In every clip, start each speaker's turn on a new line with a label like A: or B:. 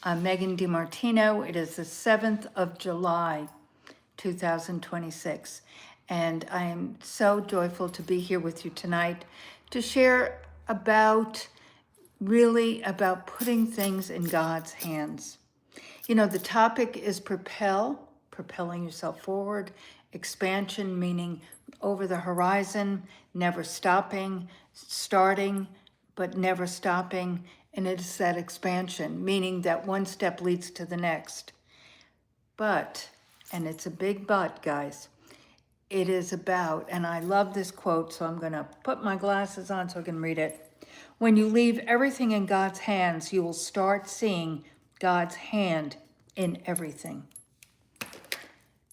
A: I'm Megan DiMartino. It is the 7th of July, 2026. And I am so joyful to be here with you tonight to share about putting things in God's hands. You know, the topic is propel, propelling yourself forward, expansion, meaning over the horizon, never stopping, starting, but never stopping. And it is that expansion, meaning that one step leads to the next. But, and it's a big but, guys, it is about, and I love this quote, so I'm going to put my glasses on so I can read it. When you leave everything in God's hands, you will start seeing God's hand in everything.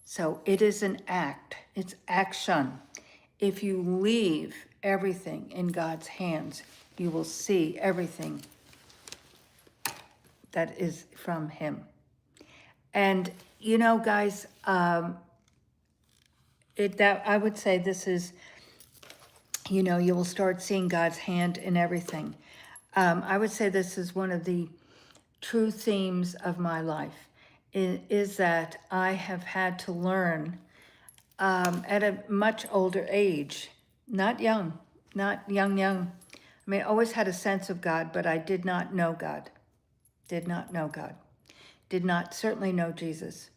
A: So it is an act, it's action. If you leave everything in God's hands, you will see everything that is from Him. And you know, guys, I would say this is, you know, you will start seeing God's hand in everything. I would say this is one of the true themes of my life, is that I have had to learn at a much older age, not young. I mean, I always had a sense of God, but I did not know God. Did not certainly know Jesus.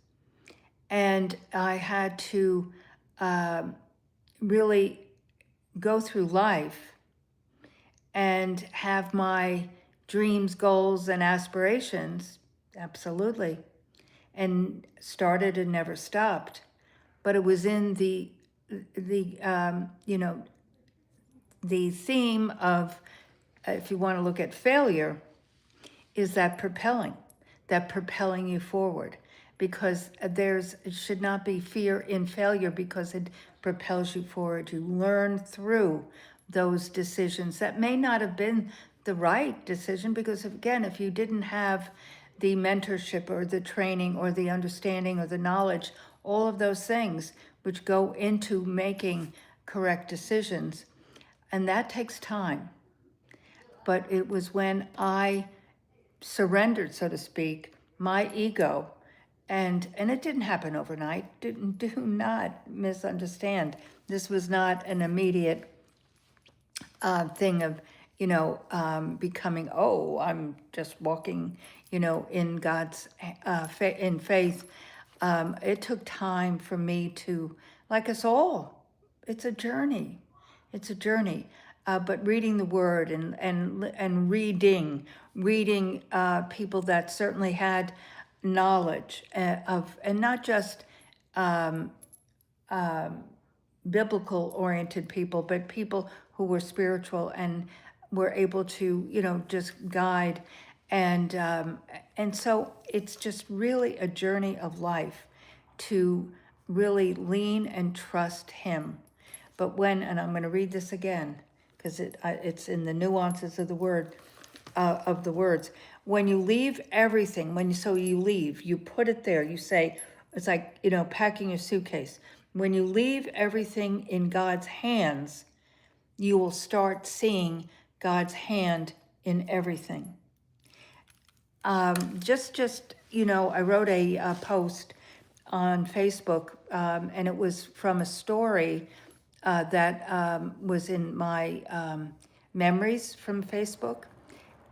A: And I had to really go through life and have my dreams, goals, and aspirations, absolutely, and started and never stopped. But it was in the theme of, if you want to look at failure, is that propelling you forward, because it should not be fear in failure, because it propels you forward. You learn through those decisions that may not have been the right decision, because again, if you didn't have the mentorship or the training or the understanding or the knowledge, all of those things which go into making correct decisions, and that takes time. But it was when I surrendered, so to speak, my ego, and it didn't happen overnight. Do not misunderstand. This was not an immediate thing of, becoming, oh, I'm just walking, in God's in faith. It took time for me to, like us all, it's a journey. It's a journey. But reading the Word and reading people that certainly had knowledge of, and not just biblical oriented people, but people who were spiritual and were able to, just guide. And so it's just really a journey of life to really lean and trust Him. But and I'm going to read this again, because it's in the nuances of the word, of the words. When you leave everything, you leave, you put it there, you say, it's like, packing your suitcase. When you leave everything in God's hands, you will start seeing God's hand in everything. I wrote a post on Facebook, and it was from a story that was in my memories from Facebook.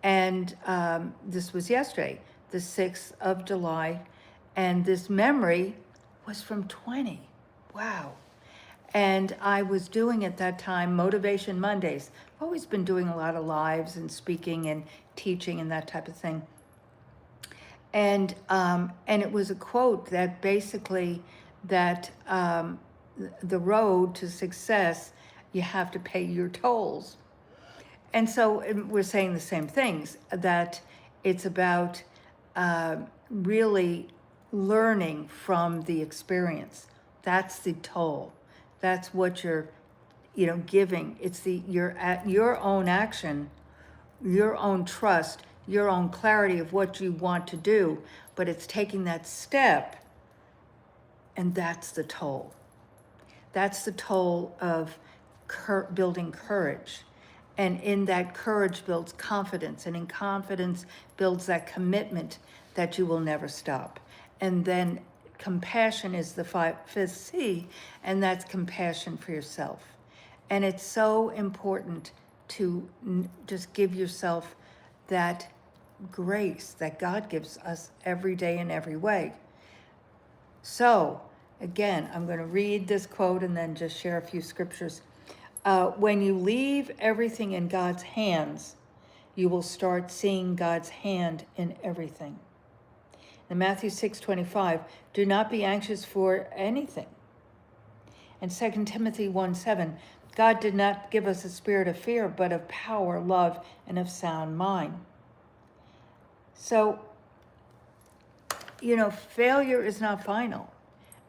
A: And this was yesterday, the 6th of July. And this memory was from 20. Wow. And I was doing at that time Motivation Mondays. I've always been doing a lot of lives and speaking and teaching and that type of thing. And it was a quote that basically that the road to success, you have to pay your tolls. And so we're saying the same things, that it's about really learning from the experience. That's the toll. That's what you're, giving. It's your own action, your own trust, your own clarity of what you want to do, but it's taking that step, and that's the toll. That's the toll of building courage And in that, courage builds confidence, and in confidence builds that commitment that you will never stop. And then compassion is the fifth C, and that's compassion for yourself. And it's so important to just give yourself that grace that God gives us every day in every way. So, again, I'm going to read this quote and then just share a few scriptures. When you leave everything in God's hands, you will start seeing God's hand in everything. In Matthew 6:25, do not be anxious for anything. And 2 Timothy 1:7, God did not give us a spirit of fear, but of power, love, and of sound mind. So, failure is not final.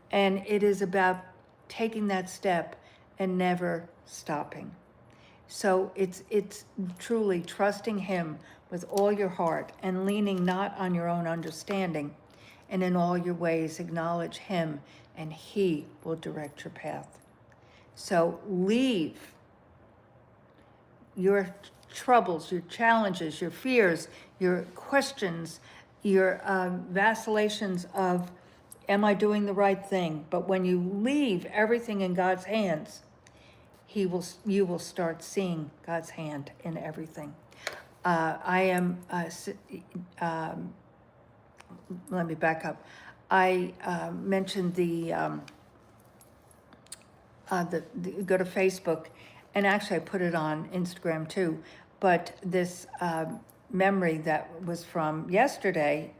A: And it is about taking that step and never stopping. So it's truly trusting Him with all your heart and leaning not on your own understanding, and in all your ways acknowledge Him, and He will direct your path. So leave your troubles, your challenges, your fears, your questions, your vacillations of, am I doing the right thing? But when you leave everything in God's hands, you will start seeing God's hand in everything. Let me back up. I mentioned go to Facebook, and actually I put it on Instagram too, but this memory that was from yesterday,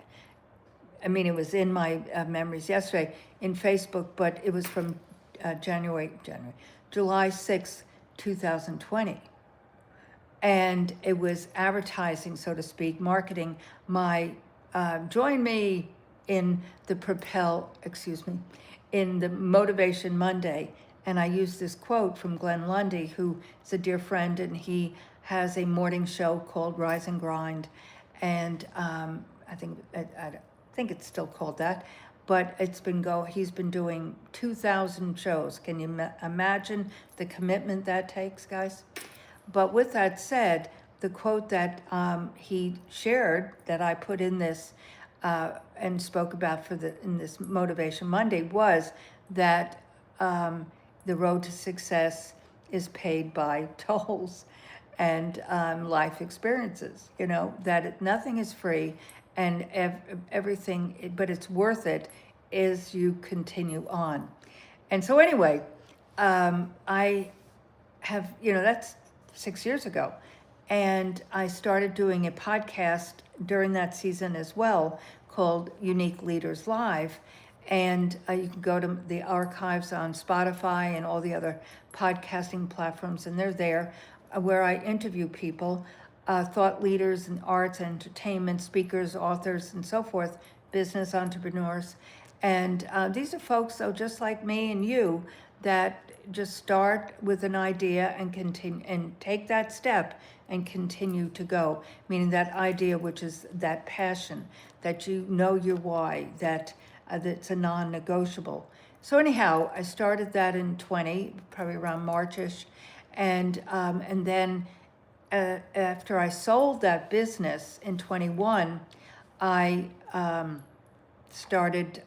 A: it was in my memories yesterday in Facebook, but it was from July 6th, 2020. And it was advertising, so to speak, marketing join me in the in the Motivation Monday. And I used this quote from Glenn Lundy, who is a dear friend, and he has a morning show called Rise and Grind. And I think it's still called that, but he's been doing 2,000 shows. Can you imagine the commitment that takes, guys? But with that said, the quote that he shared that I put in this and spoke about in this Motivation Monday was that the road to success is paid by tolls and life experiences. That nothing is free, and everything, but it's worth it as you continue on. And so anyway, I have, that's 6 years ago. And I started doing a podcast during that season as well called Unique Leaders Live. And you can go to the archives on Spotify and all the other podcasting platforms, and they're there, where I interview people, thought leaders in arts and entertainment, speakers, authors, and so forth, business entrepreneurs. And these are folks, though, just like me and you, that just start with an idea and continue and take that step and continue to go, meaning that idea, which is that passion, that your why, that's a non-negotiable. So anyhow, I started that in 20, probably around Marchish, and then after I sold that business in 21, I started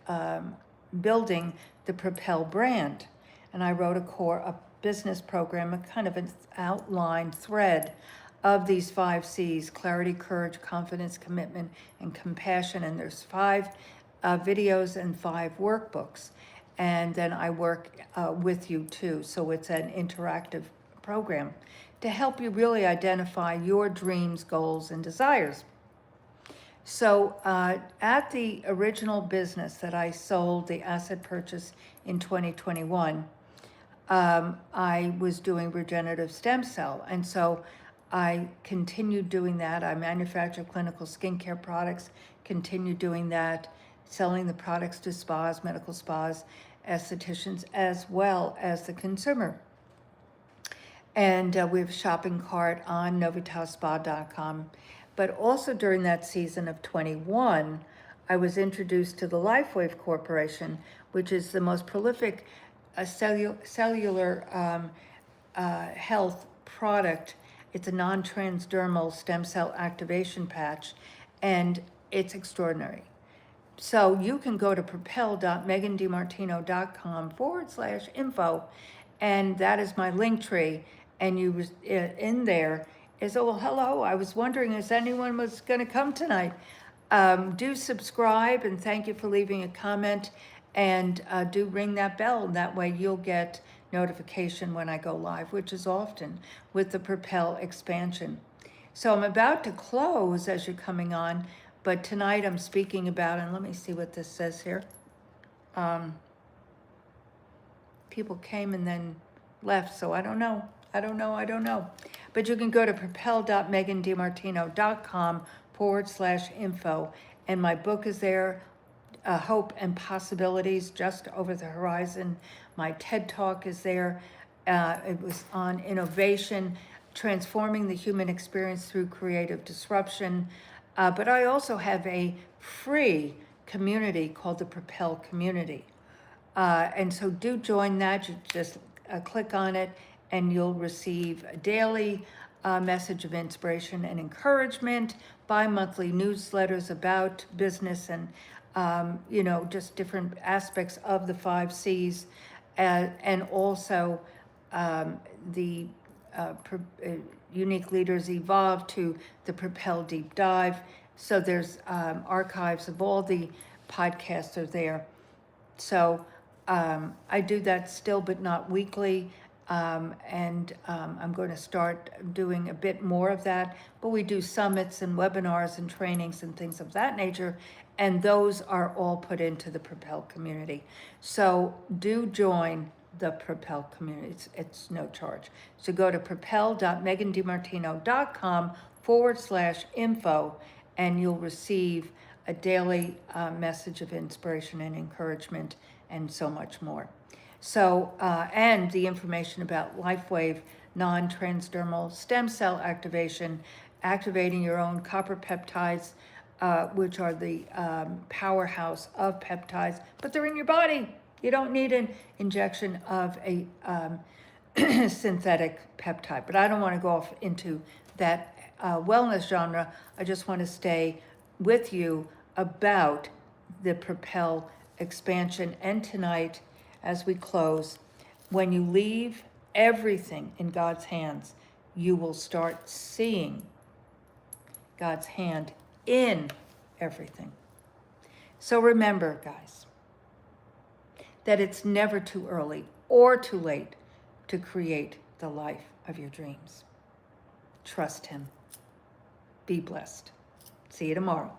A: building the Propel brand. And I wrote a business program, a kind of an outline thread of these 5 C's: clarity, courage, confidence, commitment, and compassion. And there's 5 videos and 5 workbooks. And then I work with you too. So it's an interactive program to help you really identify your dreams, goals, and desires. So at the original business that I sold, the asset purchase in 2021, I was doing regenerative stem cell. And so I continued doing that. I manufactured clinical skincare products, continued doing that, selling the products to spas, medical spas, estheticians, as well as the consumer. And we have a shopping cart on novitausspa.com. But also during that season of 21, I was introduced to the LifeWave Corporation, which is the most prolific cellular health product It's a non-transdermal stem cell activation patch, and it's extraordinary. So you can go to propel.megandimartino.com/info, and that is my link tree. And in there is, oh, well, hello, I was wondering if anyone was going to come tonight. Do subscribe, and thank you for leaving a comment, and do ring that bell. That way you'll get notification when I go live, which is often with the Propel expansion. So I'm about to close as you're coming on, but tonight I'm speaking about, and let me see what this says here. People came and then left, so I don't know. But you can go to propel.megandimartino.com/info, and my book is there, Hope and Possibilities Just Over the Horizon. My TED Talk is there. It was on innovation, transforming the human experience through creative disruption. But I also have a free community called the Propel Community. And so do join that. You just click on it, and you'll receive a daily message of inspiration and encouragement, bi-monthly newsletters about business and, just different aspects of the 5 C's, and also the Unique Leaders Evolve to the Propel Deep Dive. So there's archives of all the podcasts are there. So I do that still, but not weekly. And I'm going to start doing a bit more of that. But we do summits and webinars and trainings and things of that nature. And those are all put into the Propel community. So do join the Propel community. It's no charge. So go to propel.megandimartino.com/info, and you'll receive a daily message of inspiration and encouragement and so much more. So, and the information about LifeWave non-transdermal stem cell activation, activating your own copper peptides, which are the powerhouse of peptides, but they're in your body. You don't need an injection of a synthetic peptide. But I don't want to go off into that wellness genre. I just want to stay with you about the Propel expansion. And tonight, as we close, when you leave everything in God's hands, you will start seeing God's hand in everything. So remember, guys, that it's never too early or too late to create the life of your dreams. Trust Him. Be blessed. See you tomorrow.